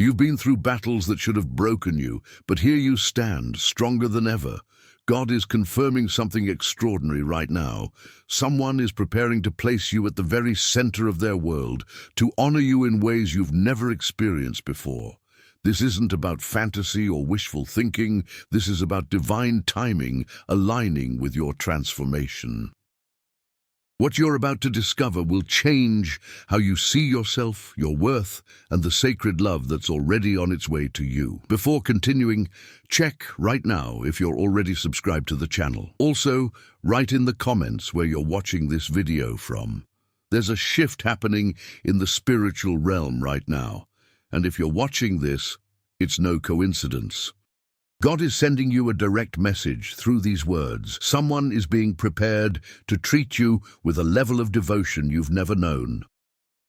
You've been through battles that should have broken you, but here you stand, stronger than ever. God is confirming something extraordinary right now. Someone is preparing to place you at the very center of their world, to honor you in ways you've never experienced before. This isn't about fantasy or wishful thinking. This is about divine timing aligning with your transformation. What you're about to discover will change how you see yourself, your worth, and the sacred love that's already on its way to you. Before continuing, check right now if you're already subscribed to the channel. Also, write in the comments where you're watching this video from. There's a shift happening in the spiritual realm right now, and if you're watching this, it's no coincidence. God is sending you a direct message through these words. Someone is being prepared to treat you with a level of devotion you've never known.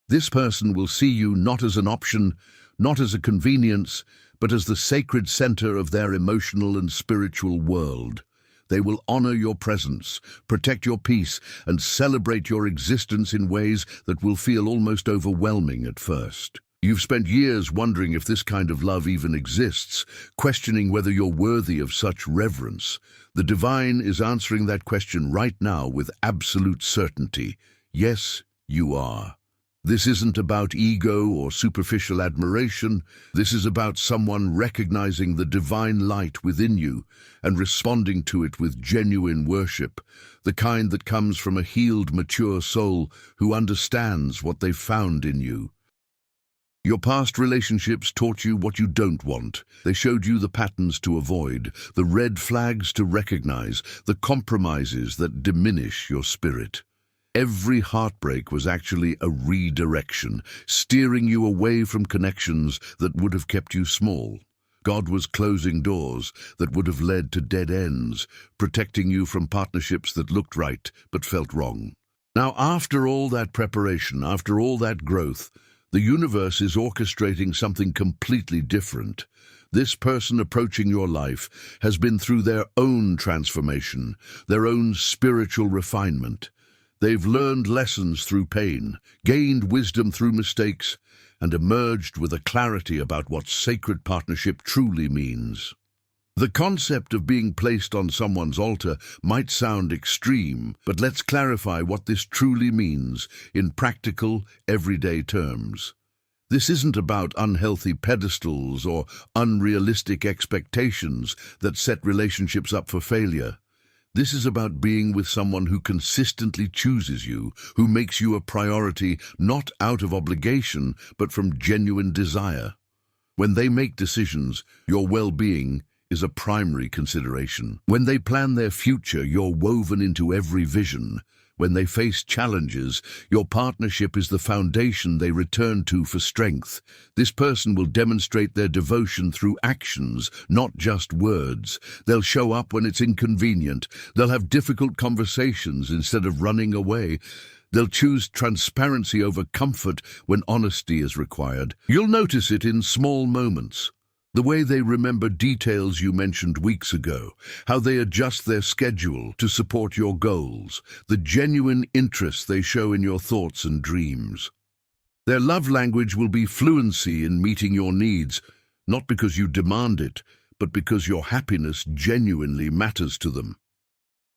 This person will see you not as an option, not as a convenience, but as the sacred center of their emotional and spiritual world. They will honor your presence, protect your peace, and celebrate your existence in ways that will feel almost overwhelming at first. You've spent years wondering if this kind of love even exists, questioning whether you're worthy of such reverence. The divine is answering that question right now with absolute certainty. Yes, you are. This isn't about ego or superficial admiration. This is about someone recognizing the divine light within you and responding to it with genuine worship, the kind that comes from a healed, mature soul who understands what they've found in you. Your past relationships taught you what you don't want. They showed you the patterns to avoid, the red flags to recognize, the compromises that diminish your spirit. Every heartbreak was actually a redirection, steering you away from connections that would have kept you small. God was closing doors that would have led to dead ends, protecting you from partnerships that looked right but felt wrong. Now, after all that preparation, after all that growth, the universe is orchestrating something completely different. This person approaching your life has been through their own transformation, their own spiritual refinement. They've learned lessons through pain, gained wisdom through mistakes, and emerged with a clarity about what sacred partnership truly means. The concept of being placed on someone's altar might sound extreme, but let's clarify what this truly means in practical, everyday terms. This isn't about unhealthy pedestals or unrealistic expectations that set relationships up for failure. This is about being with someone who consistently chooses you, who makes you a priority not out of obligation, but from genuine desire. When they make decisions, your well-being is a primary consideration. When they plan their future, you're woven into every vision. When they face challenges, your partnership is the foundation they return to for strength. This person will demonstrate their devotion through actions, not just words. They'll show up when it's inconvenient. They'll have difficult conversations instead of running away. They'll choose transparency over comfort when honesty is required. You'll notice it in small moments. The way they remember details you mentioned weeks ago, how they adjust their schedule to support your goals, the genuine interest they show in your thoughts and dreams. Their love language will be fluency in meeting your needs, not because you demand it, but because your happiness genuinely matters to them.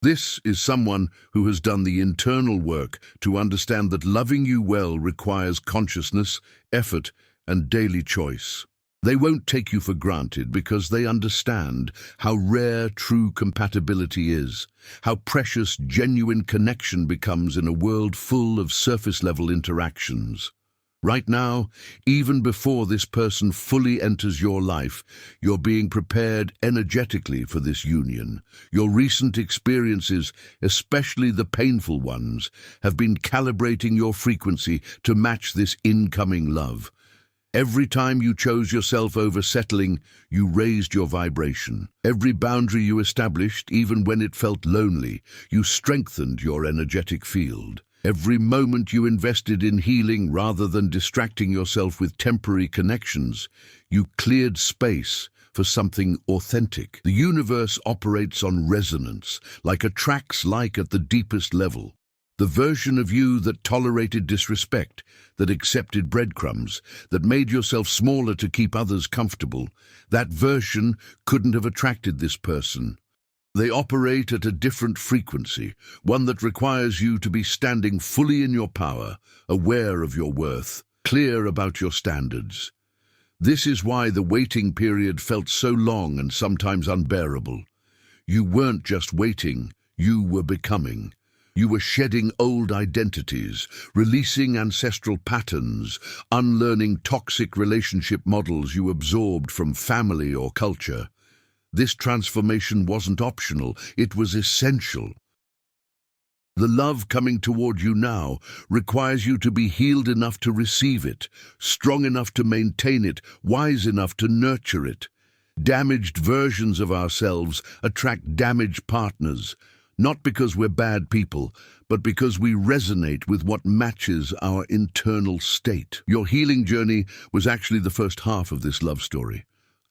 This is someone who has done the internal work to understand that loving you well requires consciousness, effort, and daily choice. They won't take you for granted because they understand how rare true compatibility is, how precious genuine connection becomes in a world full of surface-level interactions. Right now, even before this person fully enters your life, you're being prepared energetically for this union. Your recent experiences, especially the painful ones, have been calibrating your frequency to match this incoming love. Every time you chose yourself over settling, you raised your vibration. Every boundary you established, even when it felt lonely, you strengthened your energetic field. Every moment you invested in healing rather than distracting yourself with temporary connections, you cleared space for something authentic. The universe operates on resonance, like attracts like at the deepest level. The version of you that tolerated disrespect, that accepted breadcrumbs, that made yourself smaller to keep others comfortable, that version couldn't have attracted this person. They operate at a different frequency, one that requires you to be standing fully in your power, aware of your worth, clear about your standards. This is why the waiting period felt so long and sometimes unbearable. You weren't just waiting, you were becoming. You were shedding old identities, releasing ancestral patterns, unlearning toxic relationship models you absorbed from family or culture. This transformation wasn't optional, it was essential. The love coming toward you now requires you to be healed enough to receive it, strong enough to maintain it, wise enough to nurture it. Damaged versions of ourselves attract damaged partners, not because we're bad people, but because we resonate with what matches our internal state. Your healing journey was actually the first half of this love story.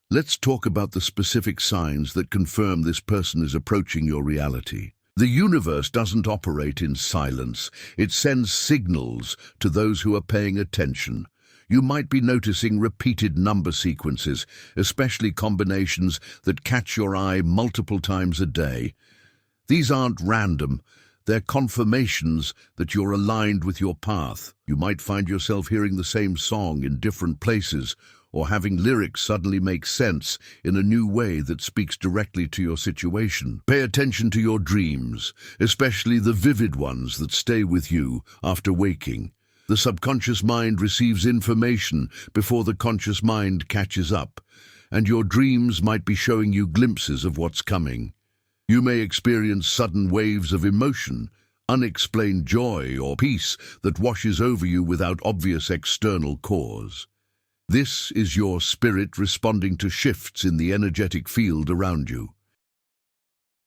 Let's talk about the specific signs that confirm this person is approaching your reality. The universe doesn't operate in silence. It sends signals to those who are paying attention. You might be noticing repeated number sequences, especially combinations that catch your eye multiple times a day. These aren't random. They're confirmations that you're aligned with your path. You might find yourself hearing the same song in different places, or having lyrics suddenly make sense in a new way that speaks directly to your situation. Pay attention to your dreams, especially the vivid ones that stay with you after waking. The subconscious mind receives information before the conscious mind catches up, and your dreams might be showing you glimpses of what's coming. You may experience sudden waves of emotion, unexplained joy or peace that washes over you without obvious external cause. This is your spirit responding to shifts in the energetic field around you.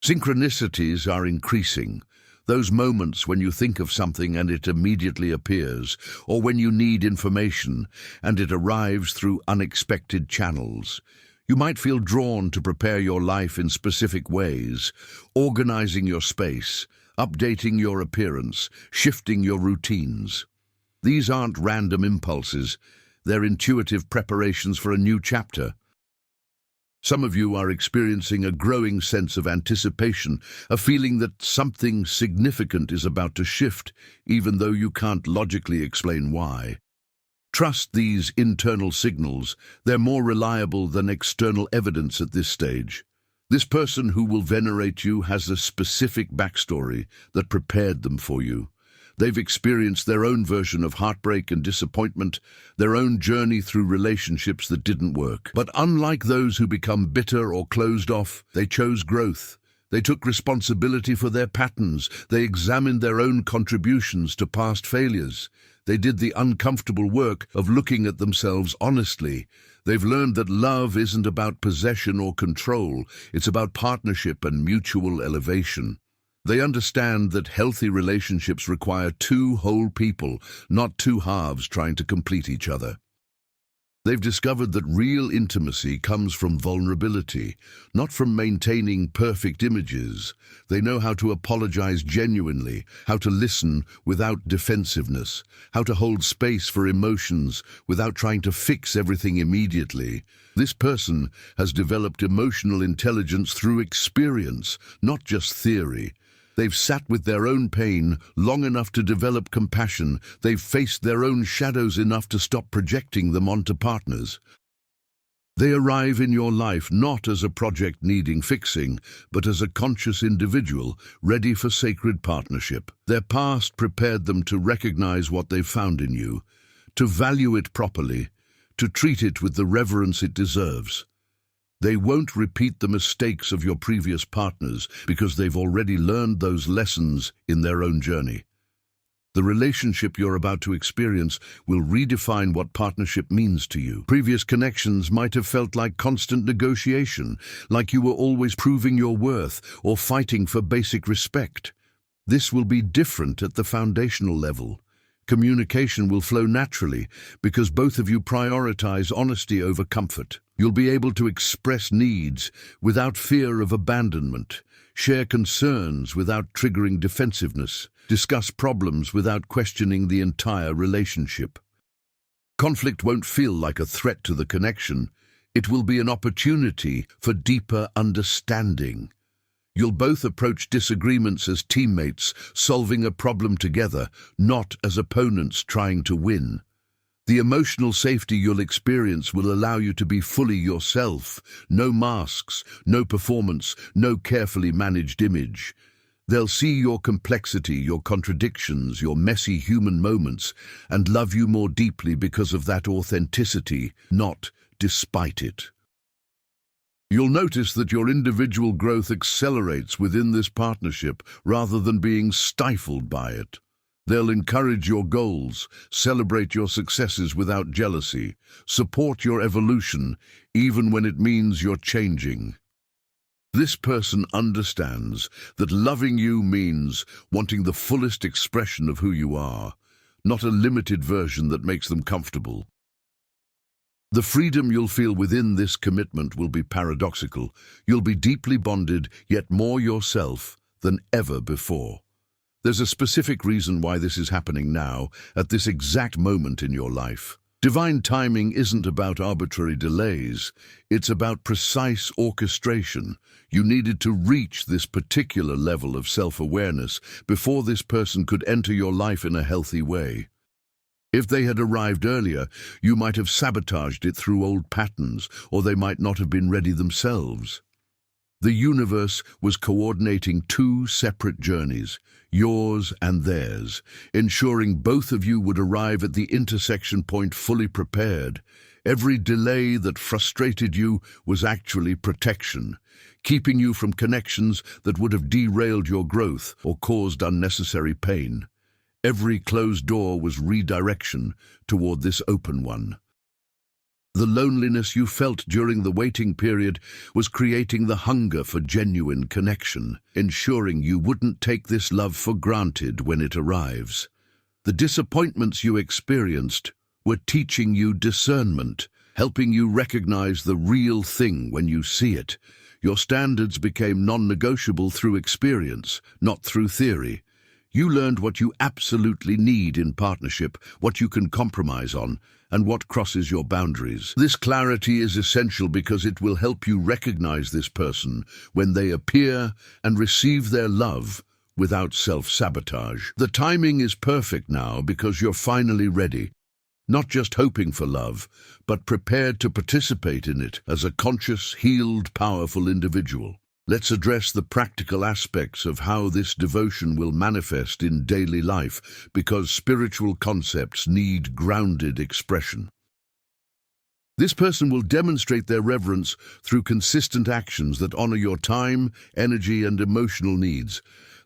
Synchronicities are increasing. Those moments when you think of something and it immediately appears, or when you need information and it arrives through unexpected channels. You might feel drawn to prepare your life in specific ways, organizing your space, updating your appearance, shifting your routines. These aren't random impulses. They're intuitive preparations for a new chapter. Some of you are experiencing a growing sense of anticipation, a feeling that something significant is about to shift, even though you can't logically explain why. Trust these internal signals. They're more reliable than external evidence at this stage. This person who will venerate you has a specific backstory that prepared them for you. They've experienced their own version of heartbreak and disappointment, their own journey through relationships that didn't work. But unlike those who become bitter or closed off, they chose growth. They took responsibility for their patterns. They examined their own contributions to past failures. They did the uncomfortable work of looking at themselves honestly. They've learned that love isn't about possession or control. It's about partnership and mutual elevation. They understand that healthy relationships require two whole people, not two halves trying to complete each other. They've discovered that real intimacy comes from vulnerability, not from maintaining perfect images. They know how to apologize genuinely, how to listen without defensiveness, how to hold space for emotions without trying to fix everything immediately. This person has developed emotional intelligence through experience, not just theory. They've sat with their own pain long enough to develop compassion. They've faced their own shadows enough to stop projecting them onto partners. They arrive in your life not as a project needing fixing, but as a conscious individual ready for sacred partnership. Their past prepared them to recognize what they've found in you, to value it properly, to treat it with the reverence it deserves. They won't repeat the mistakes of your previous partners because they've already learned those lessons in their own journey. The relationship you're about to experience will redefine what partnership means to you. Previous connections might have felt like constant negotiation, like you were always proving your worth or fighting for basic respect. This will be different at the foundational level. Communication will flow naturally because both of you prioritize honesty over comfort. You'll be able to express needs without fear of abandonment, share concerns without triggering defensiveness, discuss problems without questioning the entire relationship. Conflict won't feel like a threat to the connection. It will be an opportunity for deeper understanding. You'll both approach disagreements as teammates, solving a problem together, not as opponents trying to win. The emotional safety you'll experience will allow you to be fully yourself. No masks, no performance, no carefully managed image. They'll see your complexity, your contradictions, your messy human moments, and love you more deeply because of that authenticity, not despite it. You'll notice that your individual growth accelerates within this partnership rather than being stifled by it. They'll encourage your goals, celebrate your successes without jealousy, support your evolution, even when it means you're changing. This person understands that loving you means wanting the fullest expression of who you are, not a limited version that makes them comfortable. The freedom you'll feel within this commitment will be paradoxical. You'll be deeply bonded, yet more yourself than ever before. There's a specific reason why this is happening now, at this exact moment in your life. Divine timing isn't about arbitrary delays. It's about precise orchestration. You needed to reach this particular level of self-awareness before this person could enter your life in a healthy way. If they had arrived earlier, you might have sabotaged it through old patterns, or they might not have been ready themselves. The universe was coordinating two separate journeys, yours and theirs, ensuring both of you would arrive at the intersection point fully prepared. Every delay that frustrated you was actually protection, keeping you from connections that would have derailed your growth or caused unnecessary pain. Every closed door was redirection toward this open one. The loneliness you felt during the waiting period was creating the hunger for genuine connection, ensuring you wouldn't take this love for granted when it arrives. The disappointments you experienced were teaching you discernment, helping you recognize the real thing when you see it. Your standards became non-negotiable through experience, not through theory. You learned what you absolutely need in partnership, what you can compromise on, and what crosses your boundaries. This clarity is essential because it will help you recognize this person when they appear and receive their love without self-sabotage. The timing is perfect now because you're finally ready, not just hoping for love, but prepared to participate in it as a conscious, healed, powerful individual. Let's address the practical aspects of how this devotion will manifest in daily life, because spiritual concepts need grounded expression. This person will demonstrate their reverence through consistent actions that honor your time, energy, and emotional needs.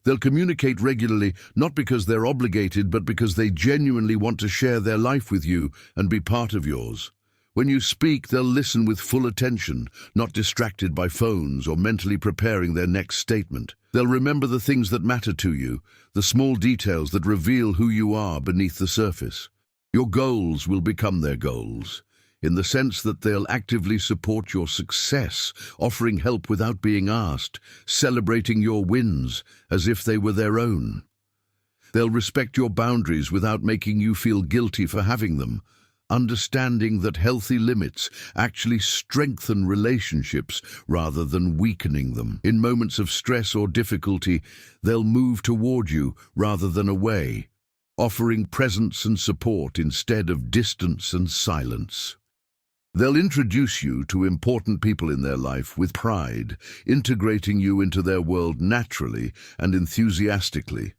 They'll communicate regularly, not because they're obligated, but because they genuinely want to share their life with you and be part of yours. When you speak, they'll listen with full attention, not distracted by phones or mentally preparing their next statement. They'll remember the things that matter to you, the small details that reveal who you are beneath the surface. Your goals will become their goals, in the sense that they'll actively support your success, offering help without being asked, celebrating your wins as if they were their own. They'll respect your boundaries without making you feel guilty for having them, understanding that healthy limits actually strengthen relationships rather than weakening them. In moments of stress or difficulty, they'll move toward you rather than away, offering presence and support instead of distance and silence. They'll introduce you to important people in their life with pride, integrating you into their world naturally and enthusiastically.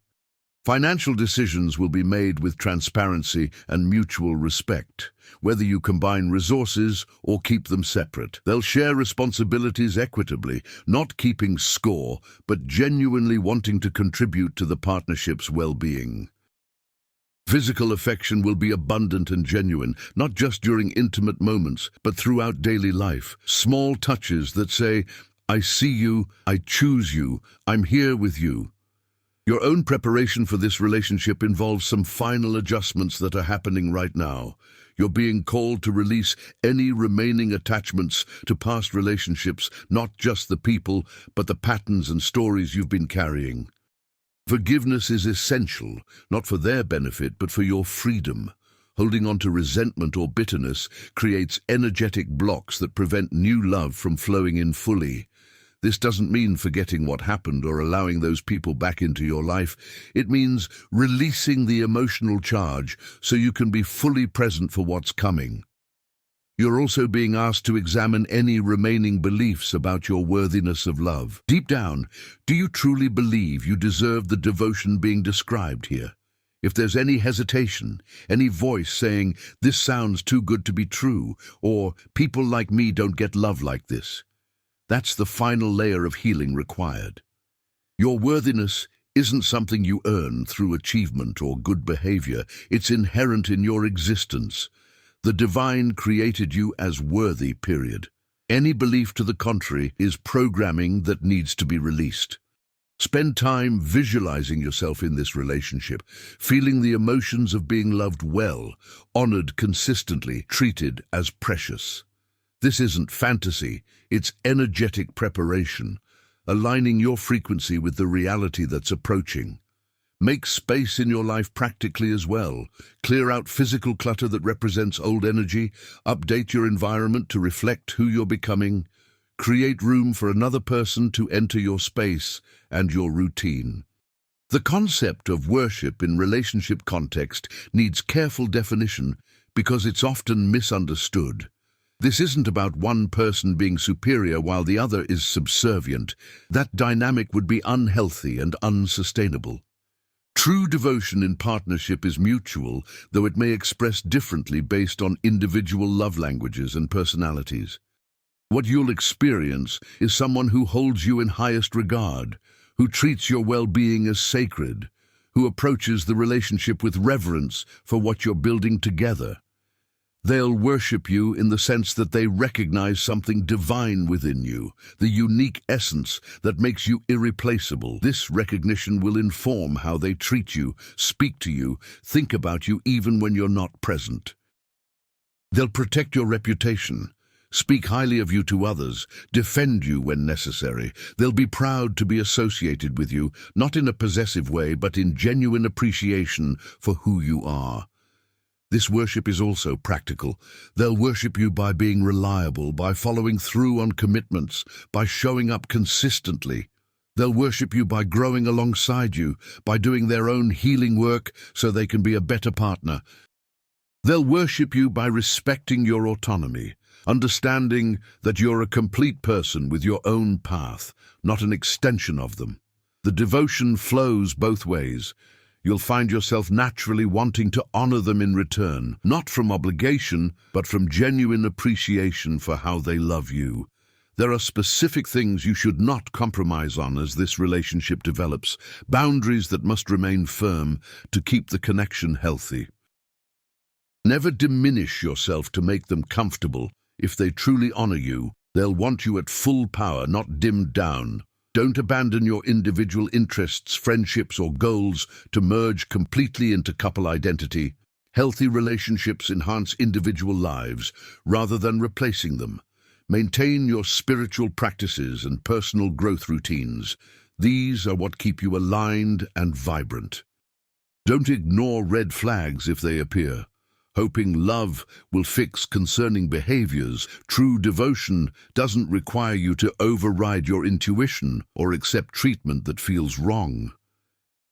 Financial decisions will be made with transparency and mutual respect, whether you combine resources or keep them separate. They'll share responsibilities equitably, not keeping score, but genuinely wanting to contribute to the partnership's well-being. Physical affection will be abundant and genuine, not just during intimate moments, but throughout daily life. Small touches that say, "I see you, I choose you, I'm here with you." Your own preparation for this relationship involves some final adjustments that are happening right now. You're being called to release any remaining attachments to past relationships, not just the people, but the patterns and stories you've been carrying. Forgiveness is essential, not for their benefit, but for your freedom. Holding on to resentment or bitterness creates energetic blocks that prevent new love from flowing in fully. This doesn't mean forgetting what happened or allowing those people back into your life. It means releasing the emotional charge so you can be fully present for what's coming. You're also being asked to examine any remaining beliefs about your worthiness of love. Deep down, do you truly believe you deserve the devotion being described here? If there's any hesitation, any voice saying, "This sounds too good to be true," or "People like me don't get love like this," that's the final layer of healing required. Your worthiness isn't something you earn through achievement or good behavior. It's inherent in your existence. The divine created you as worthy, period. Any belief to the contrary is programming that needs to be released. Spend time visualizing yourself in this relationship, feeling the emotions of being loved well, honored consistently, treated as precious. This isn't fantasy, it's energetic preparation, aligning your frequency with the reality that's approaching. Make space in your life practically as well. Clear out physical clutter that represents old energy, update your environment to reflect who you're becoming, create room for another person to enter your space and your routine. The concept of worship in relationship context needs careful definition because it's often misunderstood. This isn't about one person being superior while the other is subservient. That dynamic would be unhealthy and unsustainable. True devotion in partnership is mutual, though it may express differently based on individual love languages and personalities. What you'll experience is someone who holds you in highest regard, who treats your well-being as sacred, who approaches the relationship with reverence for what you're building together. They'll worship you in the sense that they recognize something divine within you, the unique essence that makes you irreplaceable. This recognition will inform how they treat you, speak to you, think about you even when you're not present. They'll protect your reputation, speak highly of you to others, defend you when necessary. They'll be proud to be associated with you, not in a possessive way, but in genuine appreciation for who you are. This worship is also practical. They'll worship you by being reliable, by following through on commitments, by showing up consistently. They'll worship you by growing alongside you, by doing their own healing work so they can be a better partner. They'll worship you by respecting your autonomy, understanding that you're a complete person with your own path, not an extension of them. The devotion flows both ways. You'll find yourself naturally wanting to honor them in return, not from obligation, but from genuine appreciation for how they love you. There are specific things you should not compromise on as this relationship develops, boundaries that must remain firm to keep the connection healthy. Never diminish yourself to make them comfortable. If they truly honor you, they'll want you at full power, not dimmed down. Don't abandon your individual interests, friendships, or goals to merge completely into couple identity. Healthy relationships enhance individual lives rather than replacing them. Maintain your spiritual practices and personal growth routines. These are what keep you aligned and vibrant. Don't ignore red flags if they appear. Hoping love will fix concerning behaviors, true devotion doesn't require you to override your intuition or accept treatment that feels wrong.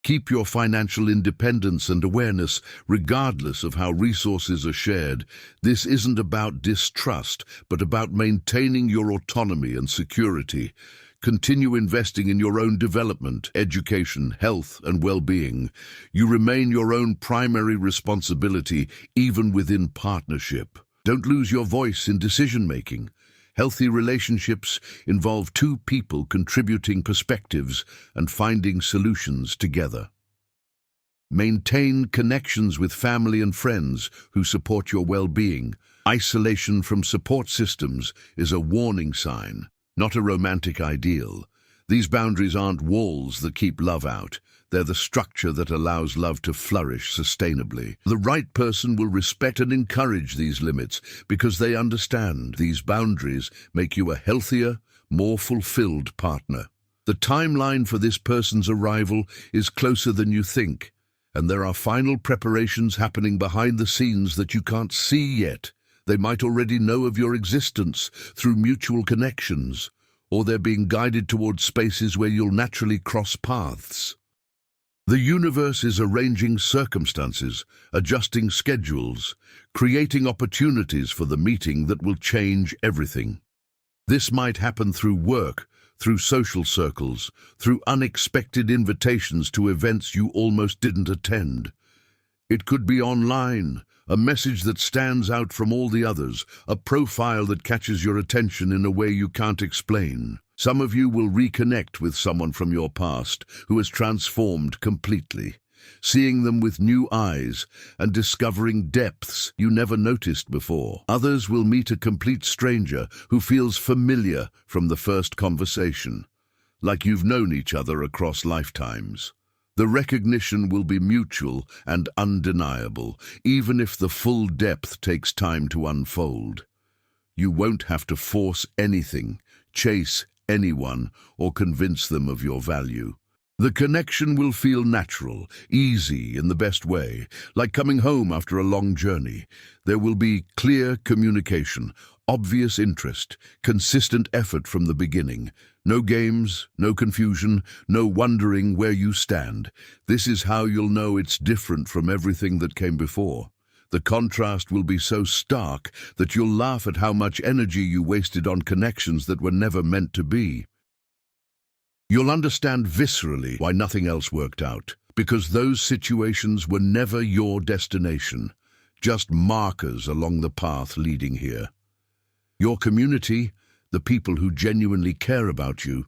Keep your financial independence and awareness regardless of how resources are shared. This isn't about distrust, but about maintaining your autonomy and security. Continue investing in your own development, education, health, and well-being. You remain your own primary responsibility, even within partnership. Don't lose your voice in decision-making. Healthy relationships involve two people contributing perspectives and finding solutions together. Maintain connections with family and friends who support your well-being. Isolation from support systems is a warning sign, not a romantic ideal. These boundaries aren't walls that keep love out. They're the structure that allows love to flourish sustainably. The right person will respect and encourage these limits because they understand these boundaries make you a healthier, more fulfilled partner. The timeline for this person's arrival is closer than you think, and there are final preparations happening behind the scenes that you can't see yet. They might already know of your existence through mutual connections, or they're being guided towards spaces where you'll naturally cross paths. The universe is arranging circumstances, adjusting schedules, creating opportunities for the meeting that will change everything. This might happen through work, through social circles, through unexpected invitations to events you almost didn't attend. It could be online, a message that stands out from all the others, a profile that catches your attention in a way you can't explain. Some of you will reconnect with someone from your past who has transformed completely, seeing them with new eyes and discovering depths you never noticed before. Others will meet a complete stranger who feels familiar from the first conversation, like you've known each other across lifetimes. The recognition will be mutual and undeniable, even if the full depth takes time to unfold. You won't have to force anything, chase anyone, or convince them of your value. The connection will feel natural, easy in the best way, like coming home after a long journey. There will be clear communication, obvious interest, consistent effort from the beginning. No games, no confusion, no wondering where you stand. This is how you'll know it's different from everything that came before. The contrast will be so stark that you'll laugh at how much energy you wasted on connections that were never meant to be. You'll understand viscerally why nothing else worked out, because those situations were never your destination, just markers along the path leading here. Your community, the people who genuinely care about you,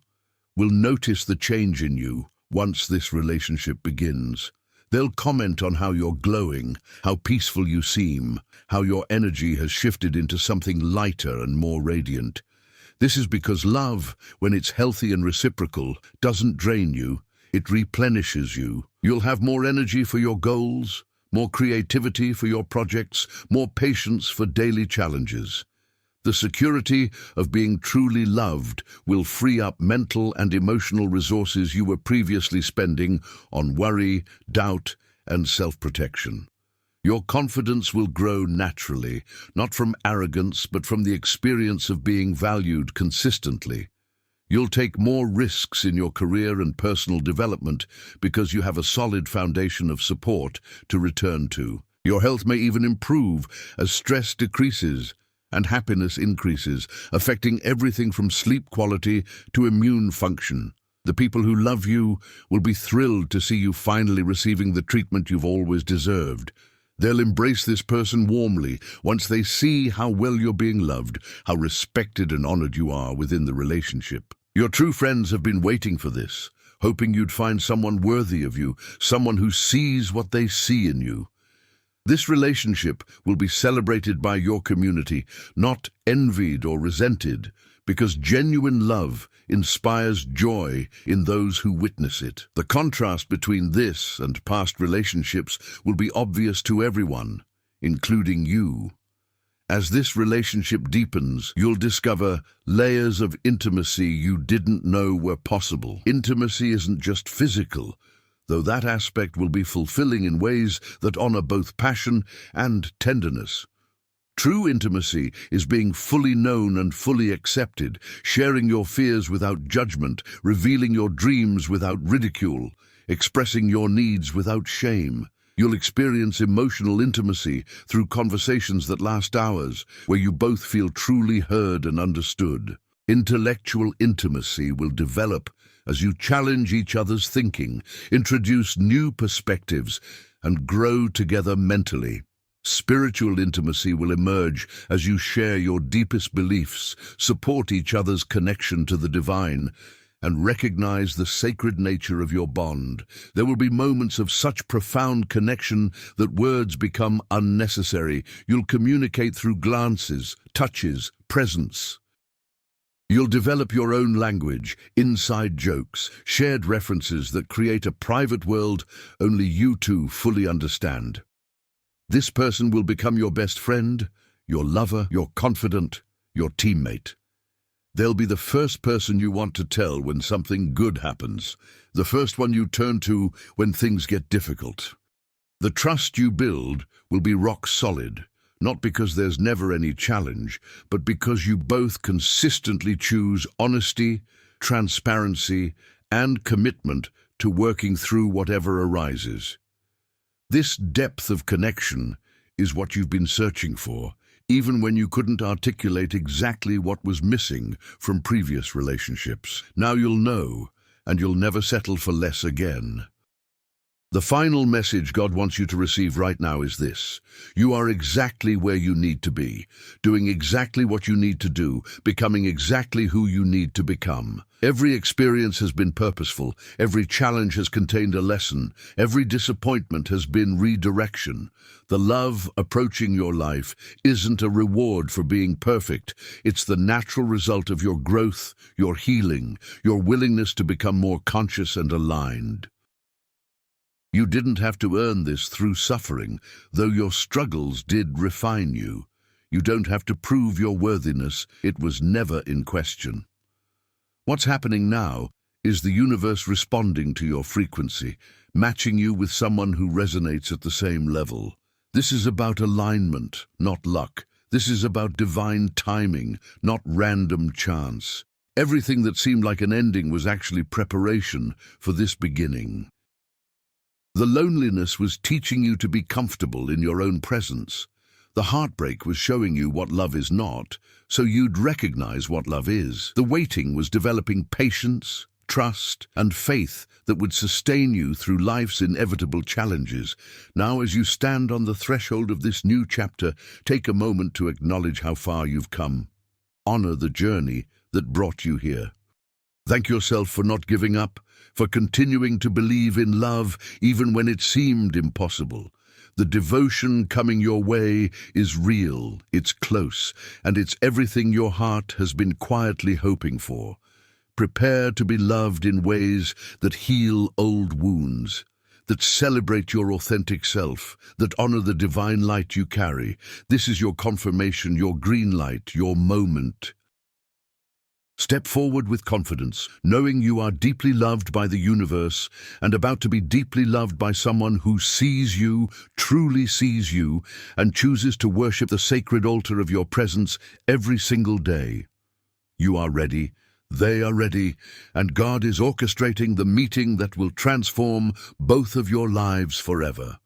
will notice the change in you once this relationship begins. They'll comment on how you're glowing, how peaceful you seem, how your energy has shifted into something lighter and more radiant. This is because love, when it's healthy and reciprocal, doesn't drain you, it replenishes you. You'll have more energy for your goals, more creativity for your projects, more patience for daily challenges. The security of being truly loved will free up mental and emotional resources you were previously spending on worry, doubt, and self-protection. Your confidence will grow naturally, not from arrogance, but from the experience of being valued consistently. You'll take more risks in your career and personal development because you have a solid foundation of support to return to. Your health may even improve as stress decreases and happiness increases, affecting everything from sleep quality to immune function. The people who love you will be thrilled to see you finally receiving the treatment you've always deserved. They'll embrace this person warmly once they see how well you're being loved, how respected and honored you are within the relationship. Your true friends have been waiting for this, hoping you'd find someone worthy of you, someone who sees what they see in you. This relationship will be celebrated by your community, not envied or resented, because genuine love inspires joy in those who witness it. The contrast between this and past relationships will be obvious to everyone, including you. As this relationship deepens, you'll discover layers of intimacy you didn't know were possible. Intimacy isn't just physical, though that aspect will be fulfilling in ways that honor both passion and tenderness. True intimacy is being fully known and fully accepted, sharing your fears without judgment, revealing your dreams without ridicule, expressing your needs without shame. You'll experience emotional intimacy through conversations that last hours, where you both feel truly heard and understood. Intellectual intimacy will develop as you challenge each other's thinking, introduce new perspectives, and grow together mentally. Spiritual intimacy will emerge as you share your deepest beliefs, support each other's connection to the divine, and recognize the sacred nature of your bond. There will be moments of such profound connection that words become unnecessary. You'll communicate through glances, touches, presence. You'll develop your own language, inside jokes, shared references that create a private world only you two fully understand. This person will become your best friend, your lover, your confidant, your teammate. They'll be the first person you want to tell when something good happens, the first one you turn to when things get difficult. The trust you build will be rock solid, not because there's never any challenge, but because you both consistently choose honesty, transparency, and commitment to working through whatever arises. This depth of connection is what you've been searching for, even when you couldn't articulate exactly what was missing from previous relationships. Now you'll know, and you'll never settle for less again. The final message God wants you to receive right now is this: you are exactly where you need to be, doing exactly what you need to do, becoming exactly who you need to become. Every experience has been purposeful, every challenge has contained a lesson, every disappointment has been redirection. The love approaching your life isn't a reward for being perfect, it's the natural result of your growth, your healing, your willingness to become more conscious and aligned. You didn't have to earn this through suffering, though your struggles did refine you. You don't have to prove your worthiness, it was never in question. What's happening now is the universe responding to your frequency, matching you with someone who resonates at the same level. This is about alignment, not luck. This is about divine timing, not random chance. Everything that seemed like an ending was actually preparation for this beginning. The loneliness was teaching you to be comfortable in your own presence. The heartbreak was showing you what love is not, so you'd recognize what love is. The waiting was developing patience, trust, and faith that would sustain you through life's inevitable challenges. Now, as you stand on the threshold of this new chapter, take a moment to acknowledge how far you've come. Honor the journey that brought you here. Thank yourself for not giving up, for continuing to believe in love even when it seemed impossible. The devotion coming your way is real, it's close, and it's everything your heart has been quietly hoping for. Prepare to be loved in ways that heal old wounds, that celebrate your authentic self, that honor the divine light you carry. This is your confirmation, your green light, your moment. Step forward with confidence, knowing you are deeply loved by the universe and about to be deeply loved by someone who sees you, truly sees you, and chooses to worship the sacred altar of your presence every single day. You are ready, they are ready, and God is orchestrating the meeting that will transform both of your lives forever.